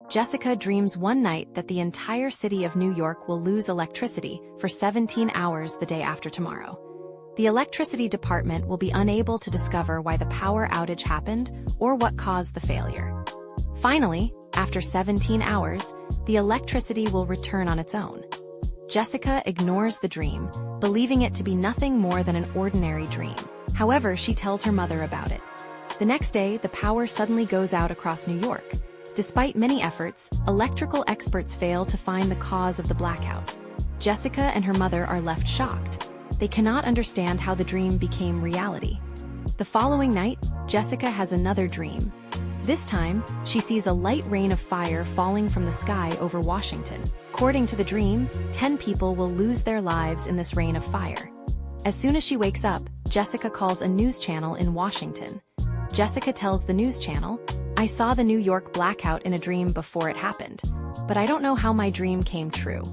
Jessica dreams one night that the entire city of New York will lose electricity for 17 hours the day after tomorrow. The electricity department will be unable to discover why the power outage happened or what caused the failure. Finally, after 17 hours, the electricity will return on its own. Jessica ignores the dream, believing it to be nothing more than an ordinary dream. However, she tells her mother about it. The next day, the power suddenly goes out across New York. Despite many efforts, electrical experts fail to find the cause of the blackout. Jessica and her mother are left shocked. They cannot understand how the dream became reality. The following night, Jessica has another dream. This time, she sees a light rain of fire falling from the sky over Washington. According to the dream, 10 people will lose their lives in this rain of fire. As soon as she wakes up, Jessica calls a news channel in Washington. Jessica tells the news channel, "I saw the New York blackout in a dream before it happened, but I don't know how my dream came true.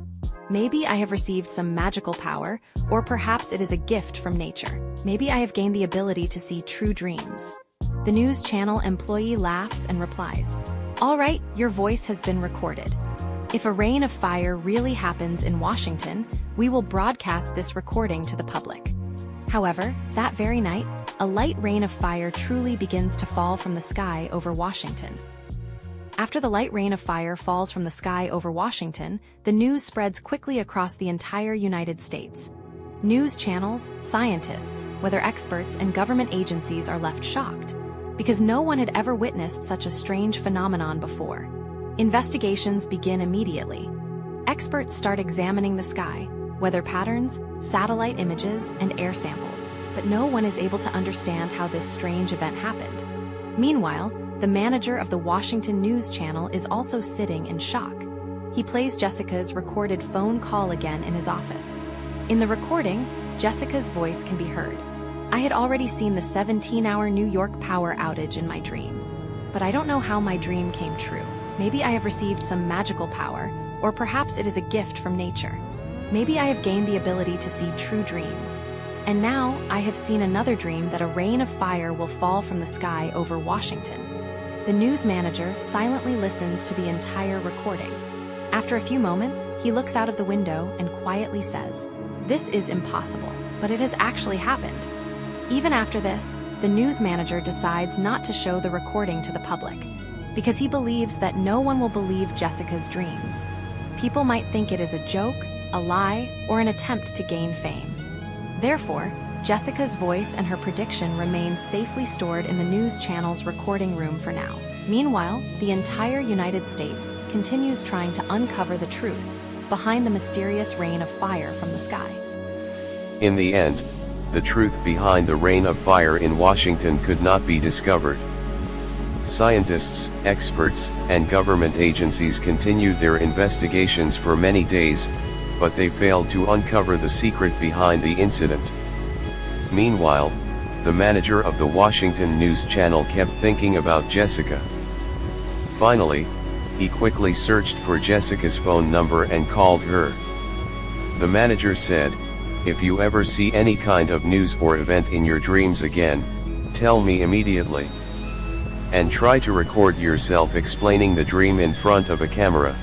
Maybe I have received some magical power, or perhaps it is a gift from nature. Maybe I have gained the ability to see true dreams." The news channel employee laughs and replies, "All right, your voice has been recorded. If a rain of fire really happens in Washington, we will broadcast this recording to the public." However, that very night, a light rain of fire truly begins to fall from the sky over Washington. After the light rain of fire falls from the sky over Washington, the news spreads quickly across the entire United States. News channels, scientists, weather experts, and government agencies are left shocked, because no one had ever witnessed such a strange phenomenon before. Investigations begin immediately. Experts start examining the sky, weather patterns, satellite images, and air samples, but no one is able to understand how this strange event happened. Meanwhile, the manager of the Washington News Channel is also sitting in shock. He plays Jessica's recorded phone call again in his office. In the recording, Jessica's voice can be heard. "I had already seen the 17-hour New York power outage in my dream, but I don't know how my dream came true. Maybe I have received some magical power, or perhaps it is a gift from nature. Maybe I have gained the ability to see true dreams. And now, I have seen another dream that a rain of fire will fall from the sky over Washington." The news manager silently listens to the entire recording. After a few moments, he looks out of the window and quietly says, "This is impossible, but it has actually happened." Even after this, the news manager decides not to show the recording to the public, because he believes that no one will believe Jessica's dreams. People might think it is a joke, a lie, or an attempt to gain fame. Therefore, Jessica's voice and her prediction remain safely stored in the news channel's recording room for now. Meanwhile, the entire United States continues trying to uncover the truth behind the mysterious rain of fire from the sky. In the end, the truth behind the rain of fire in Washington could not be discovered. Scientists, experts, and government agencies continued their investigations for many days, but they failed to uncover the secret behind the incident. Meanwhile, the manager of the Washington News Channel kept thinking about Jessica. Finally, he quickly searched for Jessica's phone number and called her. The manager said, "If you ever see any kind of news or event in your dreams again, tell me immediately. And try to record yourself explaining the dream in front of a camera."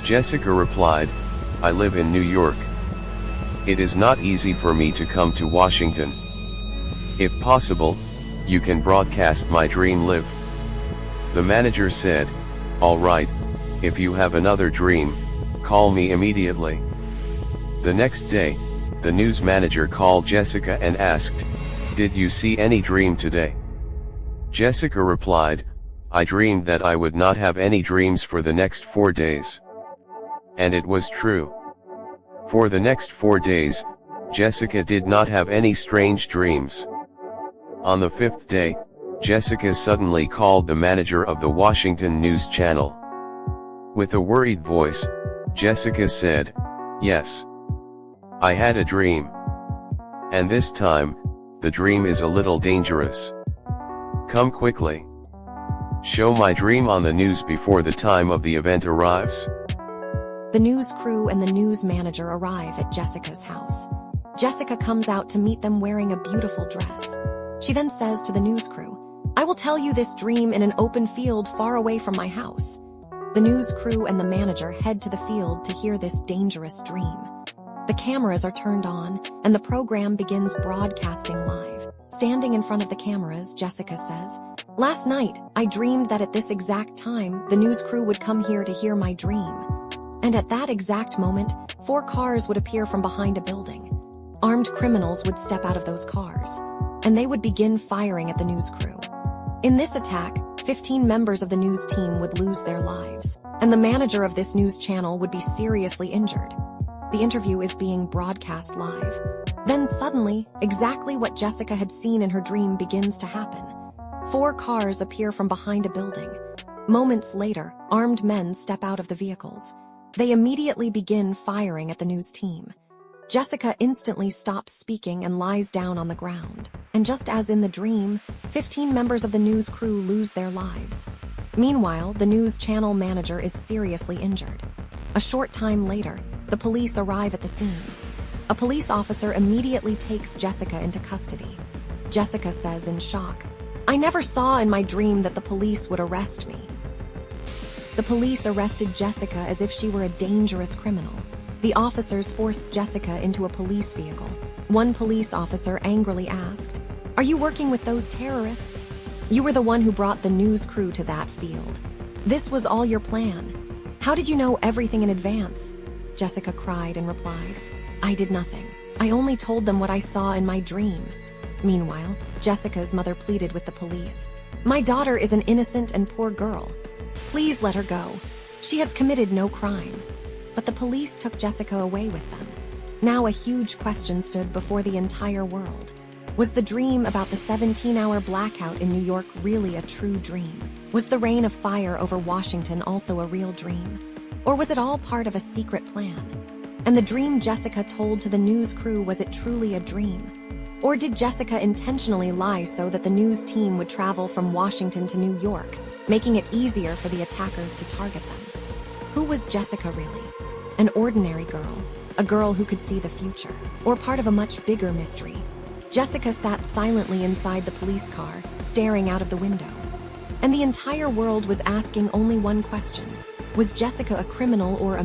Jessica replied, "I live in New York. It is not easy for me to come to Washington. If possible, you can broadcast my dream live." The manager said, "All right, if you have another dream, call me immediately." The next day, the news manager called Jessica and asked, "Did you see any dream today?" Jessica replied, "I dreamed that I would not have any dreams for the next 4 days." And it was true. For the next 4 days, Jessica did not have any strange dreams. On the 5th day, Jessica suddenly called the manager of the Washington News Channel. With a worried voice, Jessica said, "Yes. I had a dream. And this time, the dream is a little dangerous. Come quickly. Show my dream on the news before the time of the event arrives." The news crew and the news manager arrive at Jessica's house. Jessica comes out to meet them wearing a beautiful dress. She then says to the news crew, "I will tell you this dream in an open field far away from my house." the news crew and the manager head to the field to hear this dangerous dream. The cameras are turned on, and the program begins broadcasting live. Standing in front of the cameras, Jessica says, "Last night, I dreamed that at this exact time, the news crew would come here to hear my dream. And at that exact moment, 4 cars would appear from behind a building. Armed criminals would step out of those cars, and they would begin firing at the news crew. In this attack, 15 members of the news team would lose their lives, and the manager of this news channel would be seriously injured." The interview is being broadcast live. Then suddenly, exactly what Jessica had seen in her dream begins to happen. 4 cars appear from behind a building. Moments later, armed men step out of the vehicles. They immediately begin firing at the news team. Jessica instantly stops speaking and lies down on the ground. And just as in the dream, 15 members of the news crew lose their lives. Meanwhile, the news channel manager is seriously injured. A short time later, the police arrive at the scene. A police officer immediately takes Jessica into custody. Jessica says in shock, "I never saw in my dream that the police would arrest me." The police arrested Jessica as if she were a dangerous criminal. The officers forced Jessica into a police vehicle. One police officer angrily asked, "Are you working with those terrorists? You were the one who brought the news crew to that field. This was all your plan. How did you know everything in advance?" Jessica cried and replied, "I did nothing. I only told them what I saw in my dream." Meanwhile, Jessica's mother pleaded with the police. "My daughter is an innocent and poor girl. Please let her go. She has committed no crime." But the police took Jessica away with them. Now a huge question stood before the entire world. Was the dream about the 17-hour blackout in New York really a true dream? Was the rain of fire over Washington also a real dream? Or was it all part of a secret plan? And the dream Jessica told to the news crew, was it truly a dream? Or did Jessica intentionally lie so that the news team would travel from Washington to New York, making it easier for the attackers to target them? Who was Jessica really? An ordinary girl, a girl who could see the future, or part of a much bigger mystery? Jessica sat silently inside the police car, staring out of the window. And the entire world was asking only one question: was Jessica a criminal or a